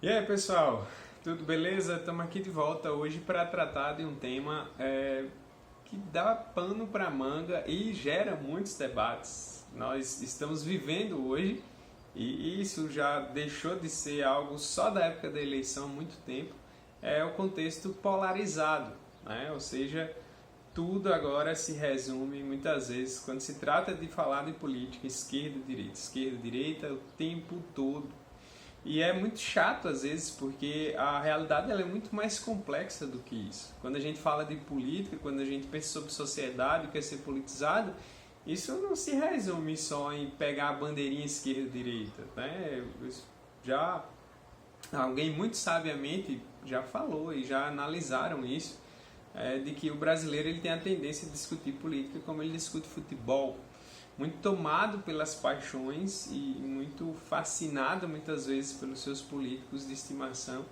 E aí, pessoal, tudo beleza? Estamos aqui de volta hoje para tratar de um tema que dá pano para manga e gera muitos debates. Nós estamos vivendo hoje e isso já deixou de ser algo só da época da eleição há muito tempo. É o contexto polarizado, né? Ou seja, tudo agora se resume muitas vezes quando se trata de falar de política esquerda, direita, o tempo todo. E é muito chato às vezes, porque a realidade ela é muito mais complexa do que isso. Quando a gente fala de política, quando a gente pensa sobre sociedade, o que é ser politizado, isso não se resume só em pegar a bandeirinha esquerda-direita. Né? Já alguém muito sabiamente já falou e já analisaram isso, de que o brasileiro ele tem a tendência de discutir política como ele discute futebol, muito tomado pelas paixões e muito fascinado muitas vezes pelos seus políticos de estimação.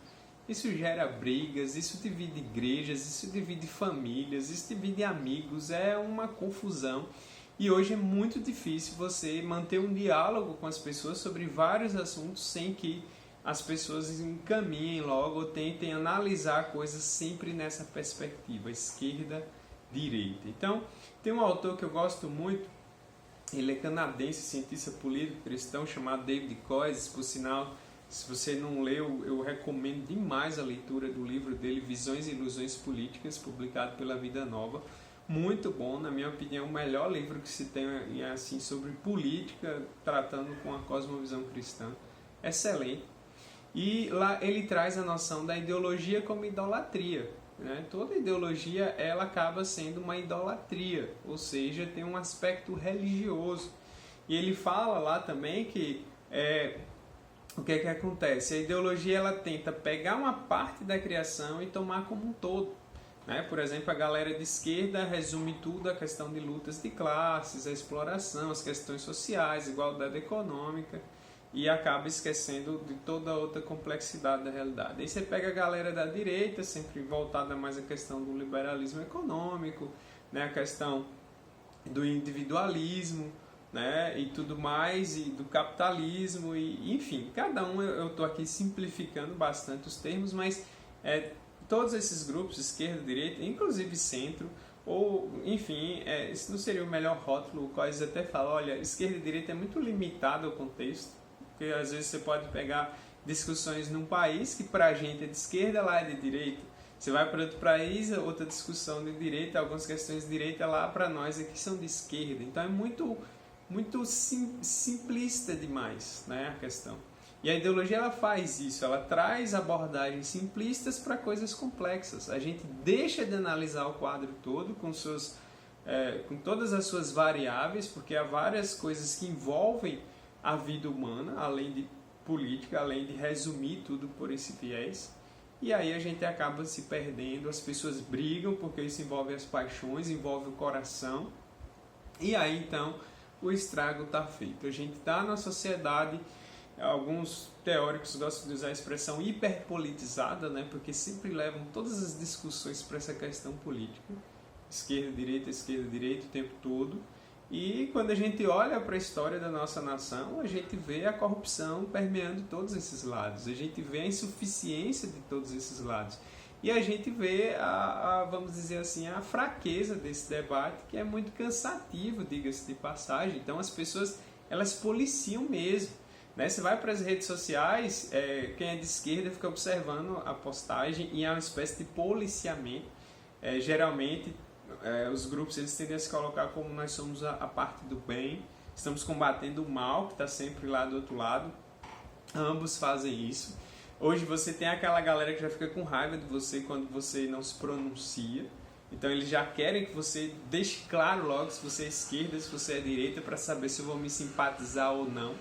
Isso gera brigas, isso divide igrejas, isso divide famílias, isso divide amigos, é uma confusão. E hoje é muito difícil você manter um diálogo com as pessoas sobre vários assuntos sem que as pessoas encaminhem logo ou tentem analisar coisas sempre nessa perspectiva, esquerda, direita. Então, tem um autor que eu gosto muito, ele é canadense, cientista político cristão, chamado David Koyes. Por sinal, se você não leu, eu recomendo demais a leitura do livro dele, Visões e Ilusões Políticas, publicado pela Vida Nova. Muito bom, na minha opinião, o melhor livro que se tem assim, sobre política, tratando com a cosmovisão cristã. Excelente. E lá ele traz a noção da ideologia como idolatria. Né? Toda ideologia ela acaba sendo uma idolatria, ou seja, tem um aspecto religioso. E ele fala lá também que o que é que acontece? A ideologia ela tenta pegar uma parte da criação e tomar como um todo. Né? Por exemplo, a galera de esquerda resume tudo a questão de lutas de classes, a exploração, as questões sociais, igualdade econômica, e acaba esquecendo de toda a outra complexidade da realidade. Aí você pega a galera da direita, sempre voltada mais à questão do liberalismo econômico, né, a questão do individualismo, né, e tudo mais, e do capitalismo, e enfim, cada um, eu estou aqui simplificando bastante os termos, mas todos esses grupos, esquerda, direita, inclusive centro, ou enfim, isso não seria o melhor rótulo, o qual eles até falam, olha, esquerda e direita é muito limitado ao contexto, porque às vezes você pode pegar discussões num país que para a gente é de esquerda, lá é de direita. Você vai para outro país, outra discussão de direita, algumas questões de direita lá para nós aqui são de esquerda. Então é muito simplista demais, né, a questão. E a ideologia ela faz isso, ela traz abordagens simplistas para coisas complexas. A gente deixa de analisar o quadro todo com todas as suas variáveis, porque há várias coisas que envolvem a vida humana, além de política, além de resumir tudo por esse viés. E aí a gente acaba se perdendo, as pessoas brigam porque isso envolve as paixões, envolve o coração. E aí então o estrago está feito. A gente está na sociedade, alguns teóricos gostam de usar a expressão hiperpolitizada, né, porque sempre levam todas as discussões para essa questão política. Esquerda, direita o tempo todo. E quando a gente olha para a história da nossa nação, a gente vê a corrupção permeando todos esses lados, a gente vê a insuficiência de todos esses lados. E a gente vê, vamos dizer assim, a fraqueza desse debate, que é muito cansativo, diga-se de passagem. Então as pessoas, elas policiam mesmo. Né? Você vai para as redes sociais, quem é de esquerda fica observando a postagem e é uma espécie de policiamento. Geralmente, os grupos eles tendem a se colocar como nós somos a parte do bem, estamos combatendo o mal que está sempre lá do outro lado. Ambos fazem isso. Hoje você tem aquela galera que já fica com raiva de você quando você não se pronuncia. Então eles já querem que você deixe claro logo se você é esquerda, se você é direita, para saber se eu vou me simpatizar ou não.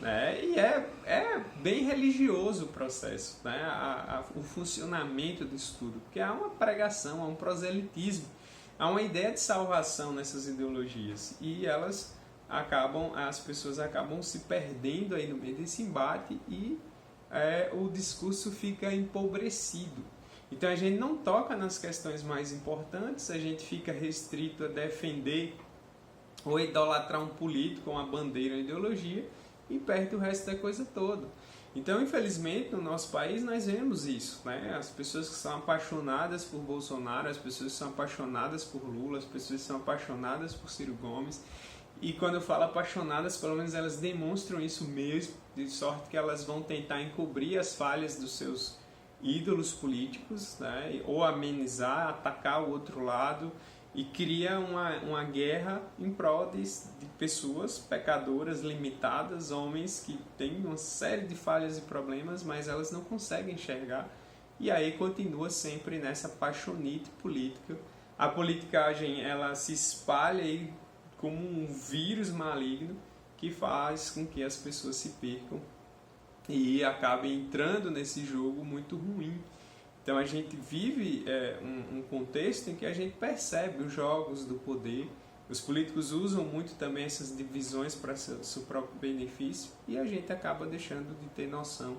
Né? E é bem religioso o processo, né? O funcionamento disso tudo, porque há uma pregação, há um proselitismo, há uma ideia de salvação nessas ideologias e as pessoas acabam se perdendo aí no meio desse embate e o discurso fica empobrecido. Então a gente não toca nas questões mais importantes, a gente fica restrito a defender ou idolatrar um político, uma bandeira, uma ideologia, e perde o resto da coisa toda. Então, infelizmente, no nosso país nós vemos isso, né? As pessoas que são apaixonadas por Bolsonaro, as pessoas que são apaixonadas por Lula, as pessoas que são apaixonadas por Ciro Gomes. E quando eu falo apaixonadas, pelo menos elas demonstram isso mesmo, de sorte que elas vão tentar encobrir as falhas dos seus ídolos políticos, né? Ou amenizar, atacar o outro lado, e cria uma guerra em prol de pessoas pecadoras, limitadas, homens que têm uma série de falhas e problemas, mas elas não conseguem enxergar. E aí continua sempre nessa paixonite política. A politicagem, ela se espalha aí como um vírus maligno que faz com que as pessoas se percam e acabem entrando nesse jogo muito ruim. Então a gente vive um contexto em que a gente percebe os jogos do poder. Os políticos usam muito também essas divisões para seu próprio benefício e a gente acaba deixando de ter noção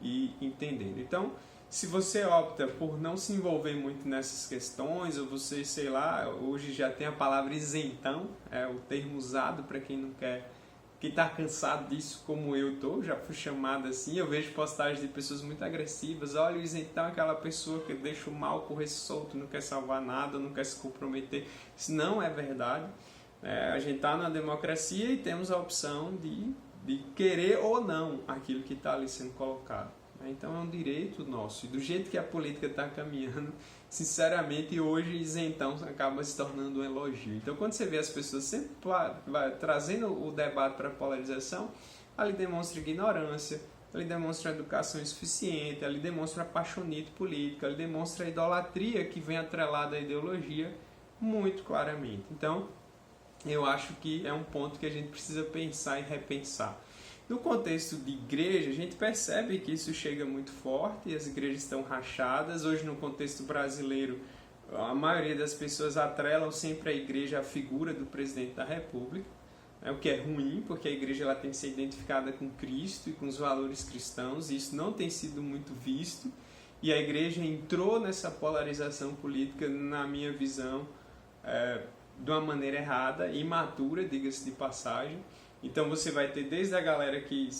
e entendendo. Então, se você opta por não se envolver muito nessas questões, ou você, sei lá, hoje já tem a palavra isentão, é o termo usado para quem não quer, que está cansado disso, como eu estou, já fui chamado assim. Eu vejo postagens de pessoas muito agressivas: olha, o isentão é aquela pessoa que deixa o mal correr solto, não quer salvar nada, não quer se comprometer. Isso não é verdade. A gente está na democracia e temos a opção de querer ou não aquilo que está ali sendo colocado. Então é um direito nosso. E do jeito que a política está caminhando, sinceramente, hoje isentão acaba se tornando um elogio. Então, quando você vê as pessoas sempre trazendo o debate para a polarização, ali demonstra ignorância, ali demonstra educação insuficiente, ali demonstra paixonite política, ali demonstra a idolatria que vem atrelada à ideologia muito claramente. Então, eu acho que é um ponto que a gente precisa pensar e repensar. No contexto de igreja, a gente percebe que isso chega muito forte e as igrejas estão rachadas. Hoje, no contexto brasileiro, a maioria das pessoas atrelam sempre a igreja à figura do presidente da República, o que é ruim, porque a igreja ela tem que ser identificada com Cristo e com os valores cristãos, e isso não tem sido muito visto. E a igreja entrou nessa polarização política, na minha visão, de uma maneira errada, imatura, diga-se de passagem. Então você vai ter desde a galera que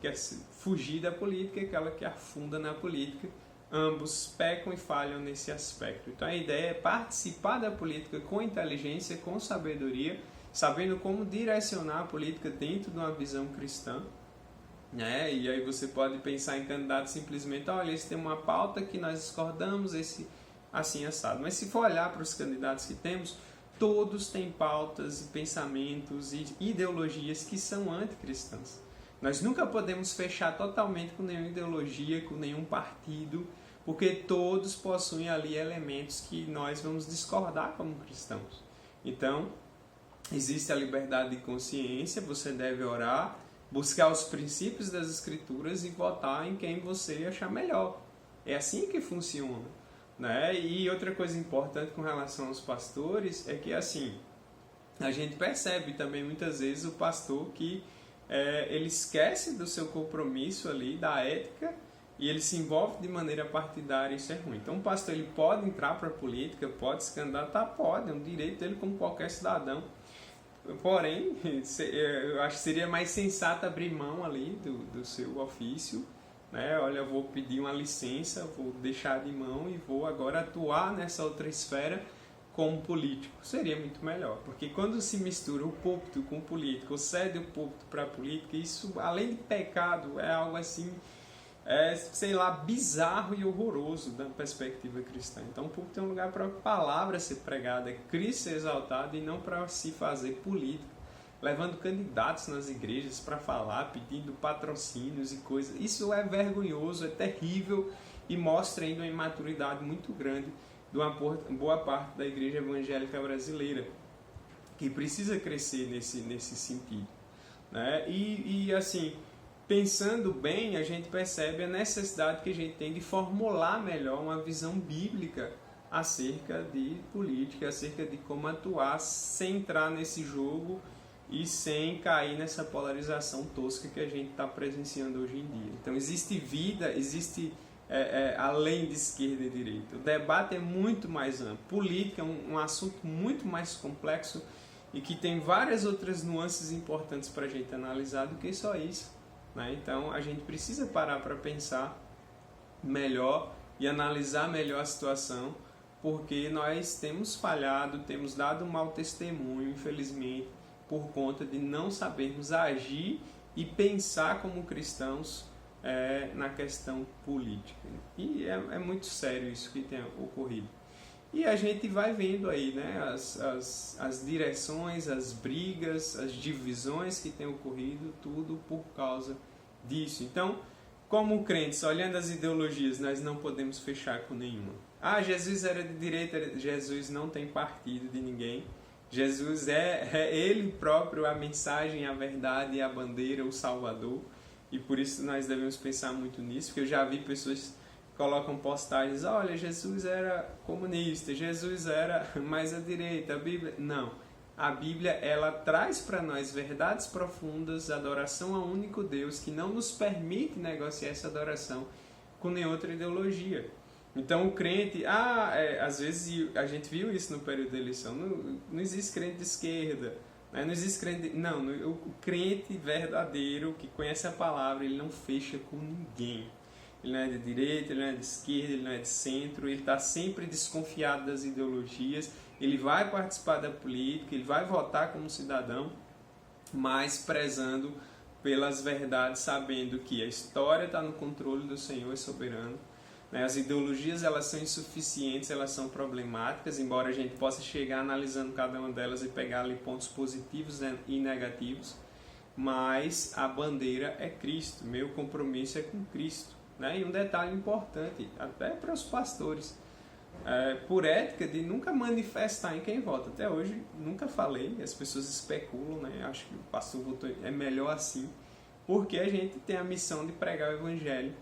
quer fugir da política e aquela que afunda na política. Ambos pecam e falham nesse aspecto. Então a ideia é participar da política com inteligência, com sabedoria, sabendo como direcionar a política dentro de uma visão cristã. E aí você pode pensar em candidatos simplesmente: olha, esse tem uma pauta que nós discordamos, esse assim assado. Mas se for olhar para os candidatos que temos, todos têm pautas, pensamentos e ideologias que são anticristãs. Nós nunca podemos fechar totalmente com nenhuma ideologia, com nenhum partido, porque todos possuem ali elementos que nós vamos discordar como cristãos. Então, existe a liberdade de consciência, você deve orar, buscar os princípios das Escrituras e votar em quem você achar melhor. É assim que funciona. E outra coisa importante com relação aos pastores é que, assim, a gente percebe também muitas vezes o pastor que ele esquece do seu compromisso ali, da ética, e ele se envolve de maneira partidária. Isso é ruim. Então o pastor ele pode entrar para a política, pode se candidatar, pode, é um direito dele como qualquer cidadão. Porém, eu acho que seria mais sensato abrir mão ali do seu ofício. Olha, eu vou pedir uma licença, vou deixar de mão e vou agora atuar nessa outra esfera como político. Seria muito melhor, porque quando se mistura o púlpito com o político, ou cede o púlpito para a política, isso, além de pecado, é algo assim, bizarro e horroroso da perspectiva cristã. Então o púlpito é um lugar para a palavra ser pregada, Cristo ser exaltado, e não para se fazer política, levando candidatos nas igrejas para falar, pedindo patrocínios e coisas. Isso é vergonhoso, é terrível e mostra ainda uma imaturidade muito grande de uma boa parte da igreja evangélica brasileira, que precisa crescer nesse sentido. E assim, pensando bem, a gente percebe a necessidade que a gente tem de formular melhor uma visão bíblica acerca de política, acerca de como atuar sem entrar nesse jogo e sem cair nessa polarização tosca que a gente está presenciando hoje em dia. Então existe vida, existe além de esquerda e direita. O debate é muito mais amplo. Política é um assunto muito mais complexo e que tem várias outras nuances importantes para a gente analisar do que só isso. né? Então a gente precisa parar para pensar melhor e analisar melhor a situação, porque nós temos falhado, temos dado um mau testemunho, infelizmente, por conta de não sabermos agir e pensar como cristãos na questão política. E é muito sério isso que tem ocorrido. E a gente vai vendo aí, né, as direções, as brigas, as divisões que têm ocorrido, tudo por causa disso. Então, como crentes, olhando as ideologias, nós não podemos fechar com nenhuma. Ah, Jesus era de direita, Jesus não tem partido de ninguém. Jesus é Ele próprio a mensagem, a verdade, a bandeira, o Salvador. E por isso nós devemos pensar muito nisso, porque eu já vi pessoas que colocam postagens, olha, Jesus era comunista, Jesus era mais à direita, a Bíblia... Não, a Bíblia ela traz para nós verdades profundas, adoração ao único Deus, que não nos permite negociar essa adoração com nenhuma outra ideologia. Então o crente, às vezes a gente viu isso no período da eleição, não existe crente de esquerda, né? Não existe crente, o crente verdadeiro que conhece a palavra, ele não fecha com ninguém. Ele não é de direita, ele não é de esquerda, ele não é de centro, ele está sempre desconfiado das ideologias, ele vai participar da política, ele vai votar como cidadão, mas prezando pelas verdades, sabendo que a história está no controle do Senhor soberano. As ideologias elas são insuficientes, elas são problemáticas, embora a gente possa chegar analisando cada uma delas e pegar ali pontos positivos e negativos, mas a bandeira é Cristo, meu compromisso é com Cristo. Né? E um detalhe importante, até para os pastores, por ética de nunca manifestar em quem vota. Até hoje nunca falei, as pessoas especulam, né? Acho que o pastor votou, é melhor assim, porque a gente tem a missão de pregar o evangelho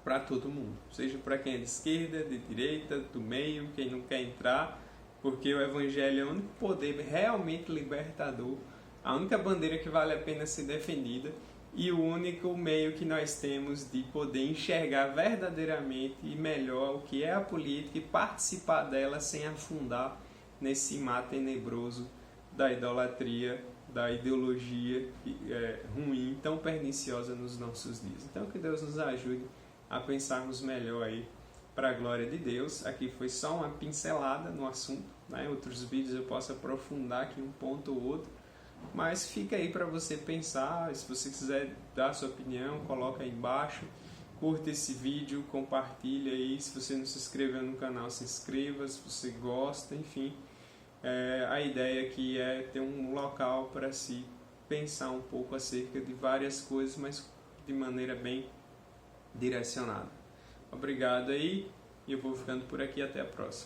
para todo mundo, seja para quem é de esquerda, de direita, do meio, quem não quer entrar, porque o evangelho é o único poder realmente libertador, a única bandeira que vale a pena ser defendida e o único meio que nós temos de poder enxergar verdadeiramente e melhor o que é a política e participar dela sem afundar nesse mar tenebroso da idolatria, da ideologia ruim, tão perniciosa nos nossos dias. Então que Deus nos ajude a pensarmos melhor aí para a glória de Deus. Aqui foi só uma pincelada no assunto, né? Em outros vídeos eu posso aprofundar aqui um ponto ou outro, mas fica aí para você pensar. Se você quiser dar sua opinião, coloca aí embaixo, curta esse vídeo, compartilha aí. Se você não se inscreveu no canal, se inscreva, se você gosta, enfim. A ideia aqui é ter um local para se pensar um pouco acerca de várias coisas, mas de maneira bem direcionada. Obrigado aí, e eu vou ficando por aqui, até a próxima.